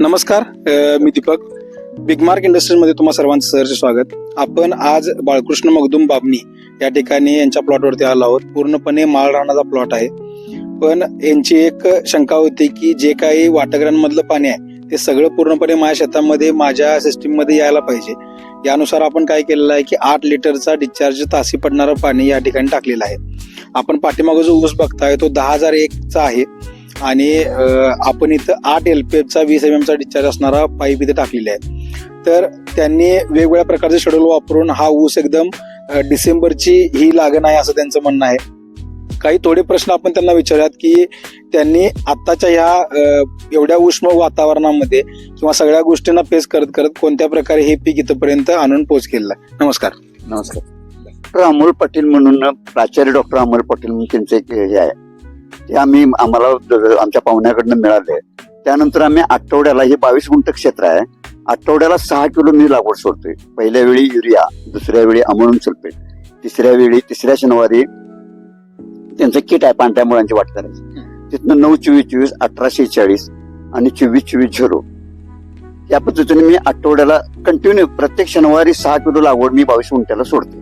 नमस्कार, मी दीपक. बिगमार्क इंडस्ट्रीजमध्ये तुम्हा सर्वांचं सहर्ष स्वागत. आपण आज बाळकृष्ण मगदूम बाबनी या ठिकाणी यांच्या प्लॉटवरती आलो आहोत. पूर्णपणे माळ रानाचा प्लॉट आहे. पण यांची एक शंका होती की जे काही वाटग्रांमधलं पाणी आहे ते सगळं पूर्णपणे माझ्या शेतामध्ये माझ्या सिस्टीममध्ये यायला पाहिजे. यानुसार आपण काय केलेलं आहे की 8 लिटरचा डिस्चार्ज तासी पडणारं पाणी या ठिकाणी टाकलेलं आहे. आपण पाठीमागं जो ऊस बघताय तो 10,001चा आहे आणि आपण इथं 8 LPFचा 20 mm चा डिस्चार्ज असणारा पाईप इथे टाकलेला आहे. तर त्यांनी वेगवेगळ्या प्रकारचे शेड्यूल वापरून हा ऊस एकदम डिसेंबरची ही लागण आहे असं त्यांचं म्हणणं आहे. काही थोडे प्रश्न आपण त्यांना विचारूयात की त्यांनी आत्ताच्या ह्या एवढ्या उष्ण वातावरणामध्ये किंवा सगळ्या गोष्टींना फेस करत करत कोणत्या प्रकारे हे पीक इथपर्यंत आणून पोच केलं. नमस्कार. नमस्कार. डॉक्टर अमोल पाटील म्हणून प्राचार्य डॉक्टर अमोल पाटील म्हणून त्यांचे एक हे आहे ते आम्हाला आमच्या पाहुण्याकडनं मिळाले. त्यानंतर आम्ही आठवड्याला हे 22 गुंठ क्षेत्र आहे. आठवड्याला 6 किलो मी लागवड सोडतोय. पहिल्या वेळी युरिया, दुसऱ्या वेळी अमोनियम सल्फेट, तिसऱ्या शनिवारी त्यांचं किट आहे पांढऱ्या मुळांची वाट करायची. तिथनं 9-24-24, 18-40 आणि 24-24-0 या पद्धतीने मी आठवड्याला कंटिन्यू प्रत्येक शनिवारी 6 किलो लागवड मी 22 गुंठ्याला सोडते.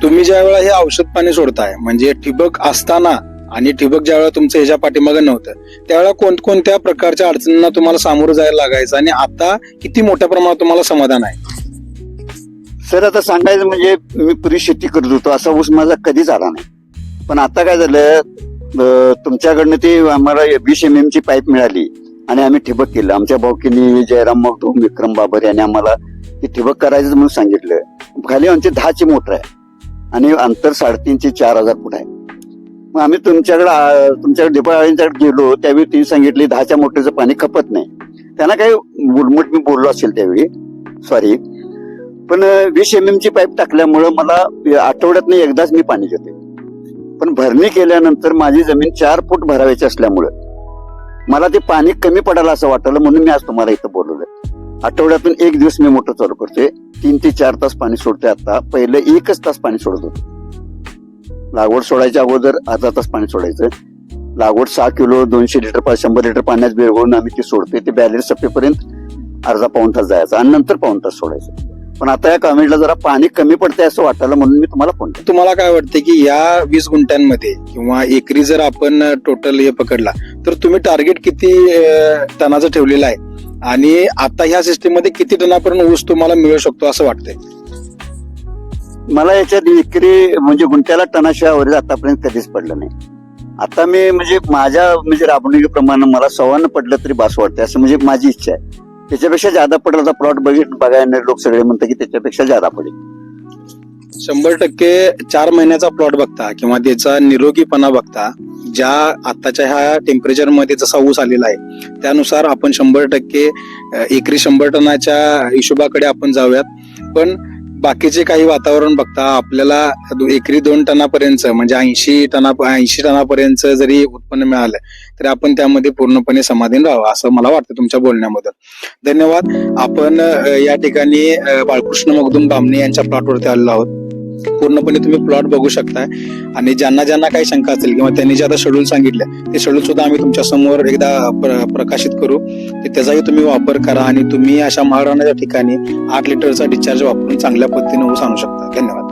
तुम्ही ज्या वेळा हे औषध पाणी सोडताय म्हणजे ठिबक असताना आणि ठिबक ज्यावेळेला तुमचं ह्याच्या पाठीमागं नव्हतं त्यावेळेला कोणत्या प्रकारच्या अडचणींना तुम्हाला सामोरं जायला लागायचं आणि आता किती मोठ्या प्रमाणात तुम्हाला समाधान आहे? सर आता सांगायचं म्हणजे मी पूर्वी शेती करत होतो असा ऊस माझा कधीच आला नाही. पण आता काय झालं तुमच्याकडनं ते आम्हाला 20 mm ची पाईप मिळाली आणि आम्ही ठिबक केलं. आमच्या भाऊकीने जयराम मगदूम, विक्रम बाबर यांनी आम्हाला ते ठिबक करायचं म्हणून सांगितलं. खाली आमची 10ची मोटर आहे आणि अंतर 3,500-4,000 फूट आहे. मग आम्ही तुमच्याकडे डिपार्टमेंटकडे गेलो त्यावेळी त्यांनी सांगितले 10च्या मोटरचं पाणी खपत नाही. त्यांना काही उलमट मी बोललो असेल त्यावेळी, सॉरी. पण 20 mm ची पाईप टाकल्यामुळं मला आठवड्यातनं एकदाच मी पाणी देते. पण भरणी केल्यानंतर माझी जमीन 4 फूट भरावायची असल्यामुळं मला ते पाणी कमी पडायला असं वाटलं म्हणून मी आज तुम्हाला इथं बोलवलंय. आठवड्यातून एक दिवस मी मोटर चालू करतोय. 3 ते 4 तास पाणी सोडतोय. आता पहिलं 1च तास पाणी सोडत होतो. लागवड सोडायच्या अगोदर अर्धा तास पाणी सोडायचं. लागवड 6 किलो 200 लिटर 100 लिटर पाण्यात बिरघळून आम्ही ते सोडतोय. ते बॅलन्स सपेपर्यंत अर्धा-पाऊण तास जायचा आणि नंतर पाऊण तास सोडायचं. पण आता या कमेंटला जरा पाणी कमी पडतंय असं वाटायला म्हणून मी तुम्हाला फोन केला. तुम्हाला काय वाटतं की या 20 गुंठ्यांमध्ये किंवा एकरी जर आपण टोटल हे पकडला तर तुम्ही टार्गेट किती टनाचं ठेवलेलं आहे आणि आता ह्या सिस्टीम मध्ये किती टनापर्यंत ऊस तुम्हाला मिळू शकतो असं वाटतंय? मला याच्यात एकरी म्हणजे गुंठ्याला टनाशिवाय आतापर्यंत कधीच पडलं नाही. आता मी म्हणजे माझ्या राबवणुकीप्रमाणे मला 125 पडलं तरी बास वाटतंय असं म्हणजे माझी इच्छा आहे. त्याच्यापेक्षा जादा पडला तर प्लॉट बघायला लोक सगळे म्हणतात की त्याच्यापेक्षा जादा पडेल. 100% 4 महिन्याचा प्लॉट बघता किंवा त्याचा निरोगीपणा बघता ज्या आताच्या ह्या टेम्परेचर मध्ये जसा ऊस आलेला आहे त्यानुसार आपण 100% एकरी 100 टनाच्या हिशोबाकडे आपण जाऊयात. पण बाकीचे काही वातावरण बघता आपल्याला एकरी 2 टनापर्यंत म्हणजे 80 टनापर्यंत जरी उत्पन्न मिळालं तरी आपण त्यामध्ये पूर्णपणे समाधान राहावं असं मला वाटतं तुमच्या बोलण्यामधून. धन्यवाद. आपण या ठिकाणी बाळकृष्ण मगदूम बामणे यांच्या प्लॉटवरती आलेलो आहोत. पूर्णपणे तुम्ही प्लॉट बघू शकताय आणि ज्यांना काही शंका असेल किंवा त्यांनी जे आता शेड्यूल सांगितलं ते शेड्यूल सुद्धा आम्ही तुमच्या समोर एकदा प्रकाशित करू की त्याचाही तुम्ही वापर करा आणि तुम्ही अशा महाराणाच्या ठिकाणी 8 लिटरचा डिस्चार्ज वापरून चांगल्या पद्धतीने ऊस आणू शकता. धन्यवाद.